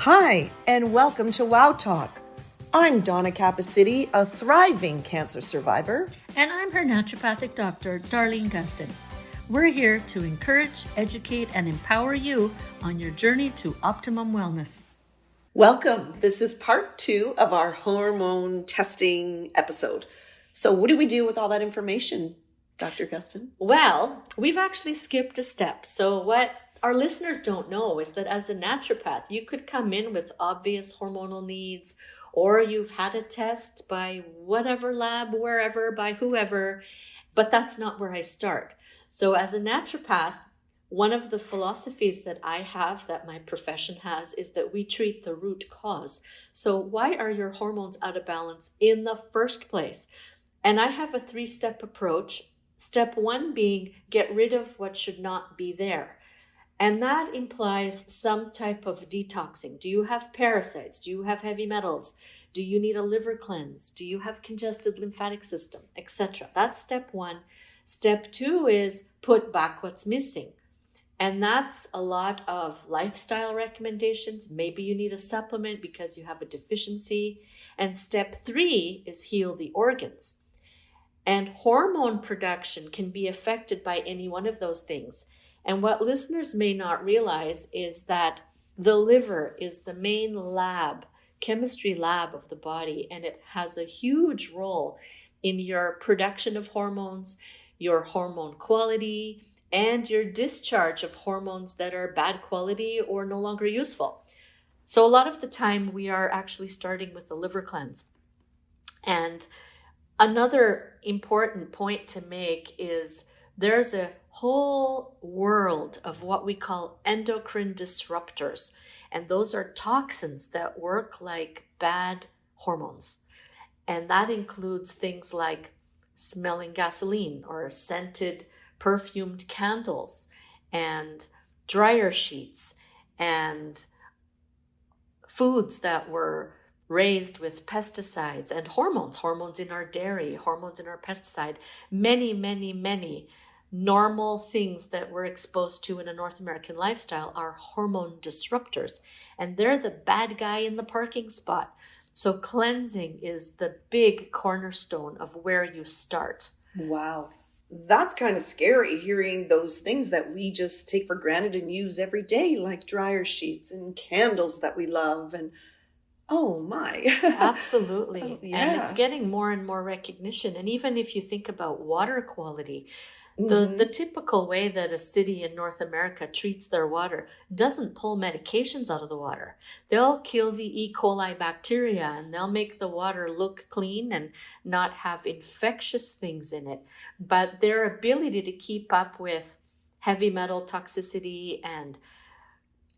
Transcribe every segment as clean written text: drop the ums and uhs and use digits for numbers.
Hi, and welcome to Wow Talk. I'm Donna Cappuccitti, a thriving cancer survivor. And I'm her naturopathic doctor, Darlene Gustin. We're here to encourage, educate, and empower you on your journey to optimum wellness. Welcome. This is part 2 of our hormone testing episode. So what do we do with all that information, Dr. Gustin? Well, we've actually skipped a step. So what our listeners don't know is that as a naturopath, you could come in with obvious hormonal needs, or you've had a test by whatever lab, wherever, by whoever, but that's not where I start. So as a naturopath, one of the philosophies that I have, that my profession has, is that we treat the root cause. So why are your hormones out of balance in the first place? And I have a 3-step approach. Step 1 being get rid of what should not be there. And that implies some type of detoxing. Do you have parasites? Do you have heavy metals? Do you need a liver cleanse? Do you have congested lymphatic system, etc.? That's step 1. Step 2 is put back what's missing. And that's a lot of lifestyle recommendations. Maybe you need a supplement because you have a deficiency. And step 3 is heal the organs. And hormone production can be affected by any one of those things. And what listeners may not realize is that the liver is the main lab, chemistry lab of the body, and it has a huge role in your production of hormones, your hormone quality, and your discharge of hormones that are bad quality or no longer useful. So a lot of the time we are actually starting with the liver cleanse. And another important point to make is there's a whole world of what we call endocrine disruptors. And those are toxins that work like bad hormones. And that includes things like smelling gasoline or scented perfumed candles and dryer sheets and foods that were raised with pesticides and hormones in our dairy, hormones in our pesticide, many normal things that we're exposed to in a North American lifestyle are hormone disruptors, and they're the bad guy in the parking spot. So cleansing is the big cornerstone of where you start. Wow. That's kind of scary, hearing those things that we just take for granted and use every day, like dryer sheets and candles that we love. And oh my. Absolutely. Oh, yeah. And it's getting more and more recognition. And even if you think about water quality, the typical way that a city in North America treats their water doesn't pull medications out of the water. They'll kill the E. coli bacteria and they'll make the water look clean and not have infectious things in it. But their ability to keep up with heavy metal toxicity and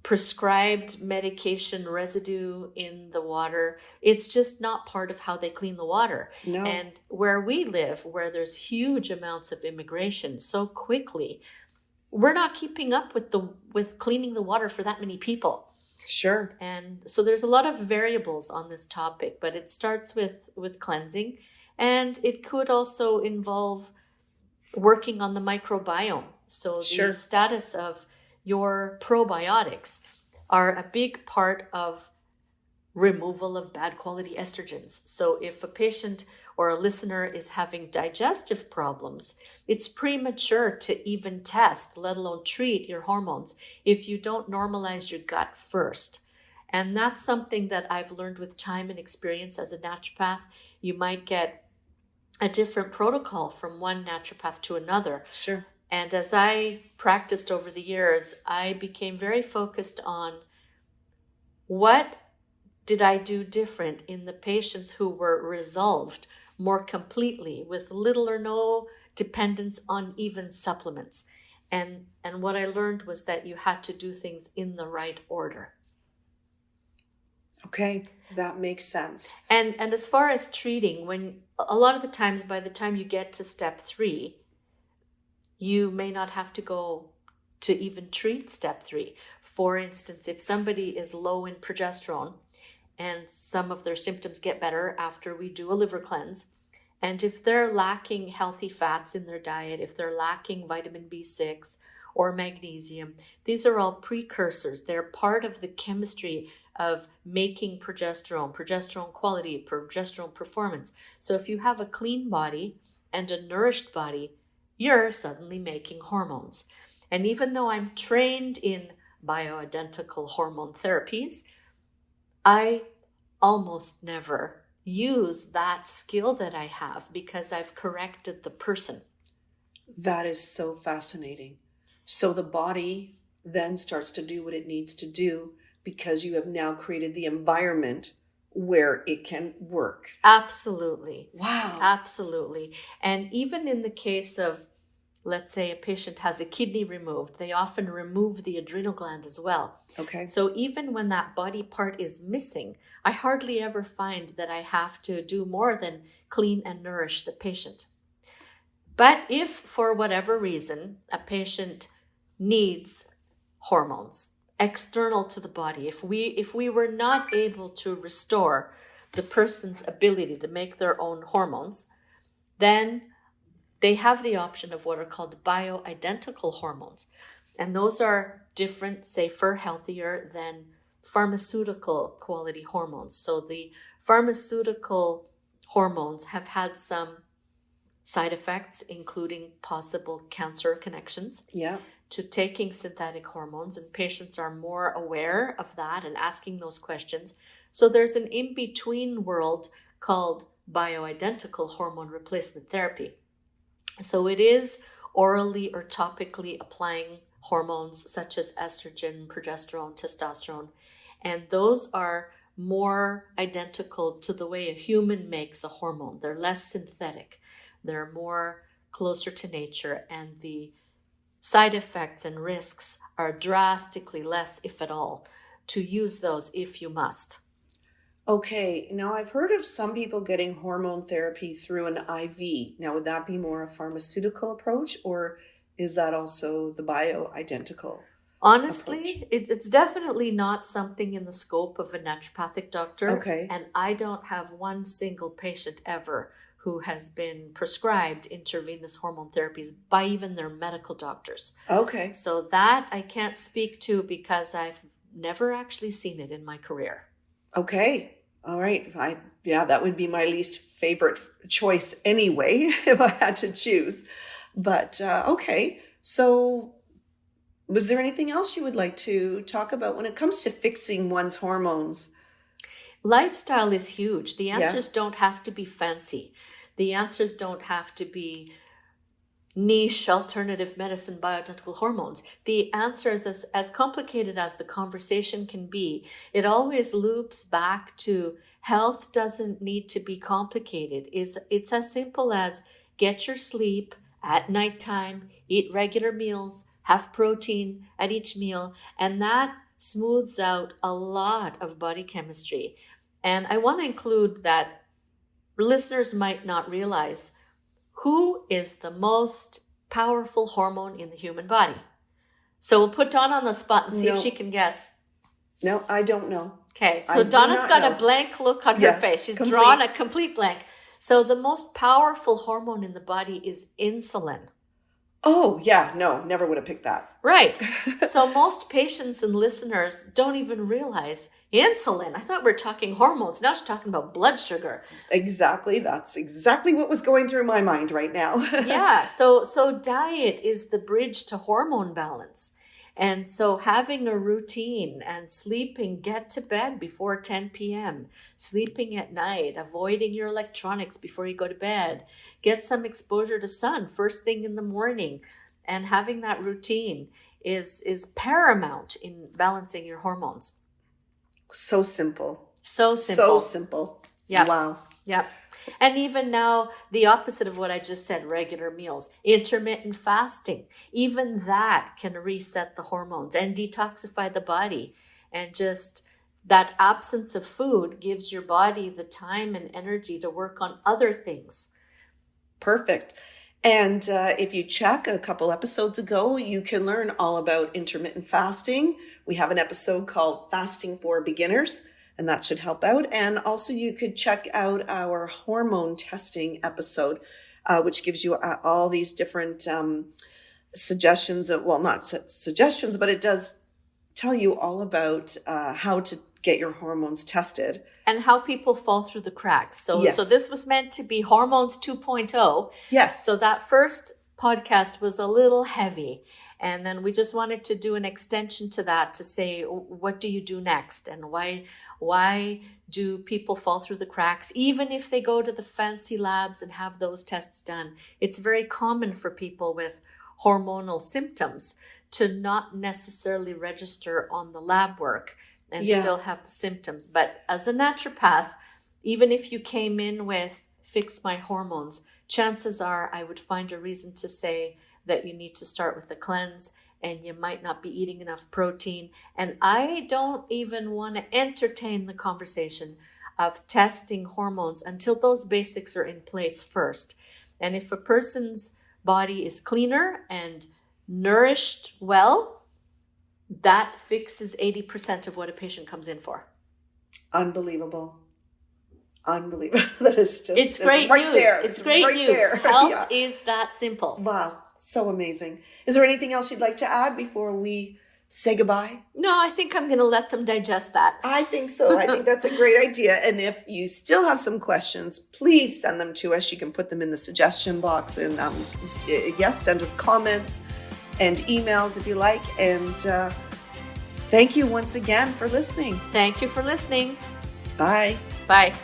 prescribed medication residue in the water, it's just not part of how they clean the water. No. And where we live, where there's huge amounts of immigration so quickly, we're not keeping up with cleaning the water for that many people. Sure. And so there's a lot of variables on this topic, but it starts with cleansing, and it could also involve working on the microbiome. So the status of your probiotics are a big part of removal of bad quality estrogens. So if a patient or a listener is having digestive problems, it's premature to even test, let alone treat your hormones, if you don't normalize your gut first. And that's something that I've learned with time and experience as a naturopath. You might get a different protocol from one naturopath to another. Sure. And as I practiced over the years, I became very focused on what did I do different in the patients who were resolved more completely with little or no dependence on even supplements. And what I learned was that you had to do things in the right order. Okay, that makes sense. And as far as treating, when a lot of the times, by the time you get to step 3, you may not have to go to even treat step 3. For instance, if somebody is low in progesterone and some of their symptoms get better after we do a liver cleanse, and if they're lacking healthy fats in their diet, if they're lacking vitamin B6 or magnesium, these are all precursors. They're part of the chemistry of making progesterone quality, progesterone performance. So if you have a clean body and a nourished body, you're suddenly making hormones. And even though I'm trained in bioidentical hormone therapies, I almost never use that skill that I have because I've corrected the person. That is so fascinating. So the body then starts to do what it needs to do because you have now created the environment where it can work. Absolutely. Wow. Absolutely. And even in the case of, let's say a patient has a kidney removed, they often remove the adrenal gland as well. Okay. So even when that body part is missing, I hardly ever find that I have to do more than clean and nourish the patient. But if for whatever reason a patient needs hormones external to the body, if we were not able to restore the person's ability to make their own hormones, then they have the option of what are called bioidentical hormones. And those are different, safer, healthier than pharmaceutical quality hormones. So the pharmaceutical hormones have had some side effects, including possible cancer connections to taking synthetic hormones. And patients are more aware of that and asking those questions. So there's an in-between world called bioidentical hormone replacement therapy. So it is orally or topically applying hormones such as estrogen, progesterone, testosterone, and those are more identical to the way a human makes a hormone. They're less synthetic. They're more closer to nature, and the side effects and risks are drastically less, if at all, to use those if you must. Okay, now I've heard of some people getting hormone therapy through an IV. Now, would that be more a pharmaceutical approach, or is that also the bioidentical? Honestly, it's definitely not something in the scope of a naturopathic doctor. Okay. And I don't have one single patient ever who has been prescribed intravenous hormone therapies by even their medical doctors. Okay. So that I can't speak to because I've never actually seen it in my career. Okay. All right. That would be my least favorite choice anyway, if I had to choose. But okay. So was there anything else you would like to talk about when it comes to fixing one's hormones? Lifestyle is huge. The answers don't have to be fancy. The answers don't have to be niche alternative medicine bioidentical hormones. The answer is as complicated as the conversation can be. It always loops back to health doesn't need to be complicated. It's as simple as get your sleep at nighttime, eat regular meals, have protein at each meal, and that smooths out a lot of body chemistry. And I want to include that listeners might not realize who is the most powerful hormone in the human body. So we'll put Donna on the spot and see if she can guess. No, I don't know. Okay, so Donna's got a blank look on her face. She's drawn a complete blank. So the most powerful hormone in the body is insulin. Oh, yeah. No, never would have picked that. Right. So most patients and listeners don't even realize insulin. I thought we were talking hormones. Now she's talking about blood sugar. Exactly. That's exactly what was going through my mind right now. Yeah. So diet is the bridge to hormone balance. And so having a routine and sleeping, get to bed before 10 p.m., sleeping at night, avoiding your electronics before you go to bed, get some exposure to sun first thing in the morning, and having that routine is paramount in balancing your hormones. So simple. So simple. So simple. Yeah. Wow. Yeah. And even now, the opposite of what I just said, regular meals, intermittent fasting, even that can reset the hormones and detoxify the body. And just that absence of food gives your body the time and energy to work on other things. Perfect. And if you check a couple episodes ago, you can learn all about intermittent fasting. We have an episode called Fasting for Beginners, and that should help out. And also you could check out our hormone testing episode, which gives you all these different suggestions. Well, not suggestions, but it does tell you all about how to get your hormones tested. And how people fall through the cracks. So this was meant to be Hormones 2.0. Yes. So that first podcast was a little heavy. And then we just wanted to do an extension to that to say, what do you do next? And why do people fall through the cracks? Even if they go to the fancy labs and have those tests done, it's very common for people with hormonal symptoms to not necessarily register on the lab work and still have the symptoms. But as a naturopath, even if you came in with fix my hormones, chances are I would find a reason to say that you need to start with a cleanse and you might not be eating enough protein. And I don't even want to entertain the conversation of testing hormones until those basics are in place first. And if a person's body is cleaner and nourished well, that fixes 80% of what a patient comes in for. Unbelievable. That is just, it's great right news. there. It's great right news. There. Health is that simple. Wow. So amazing. Is there anything else you'd like to add before we say goodbye? No, I think I'm going to let them digest that. I think so. I think that's a great idea. And if you still have some questions, please send them to us. You can put them in the suggestion box and send us comments and emails if you like. And thank you once again for listening. Thank you for listening. Bye. Bye.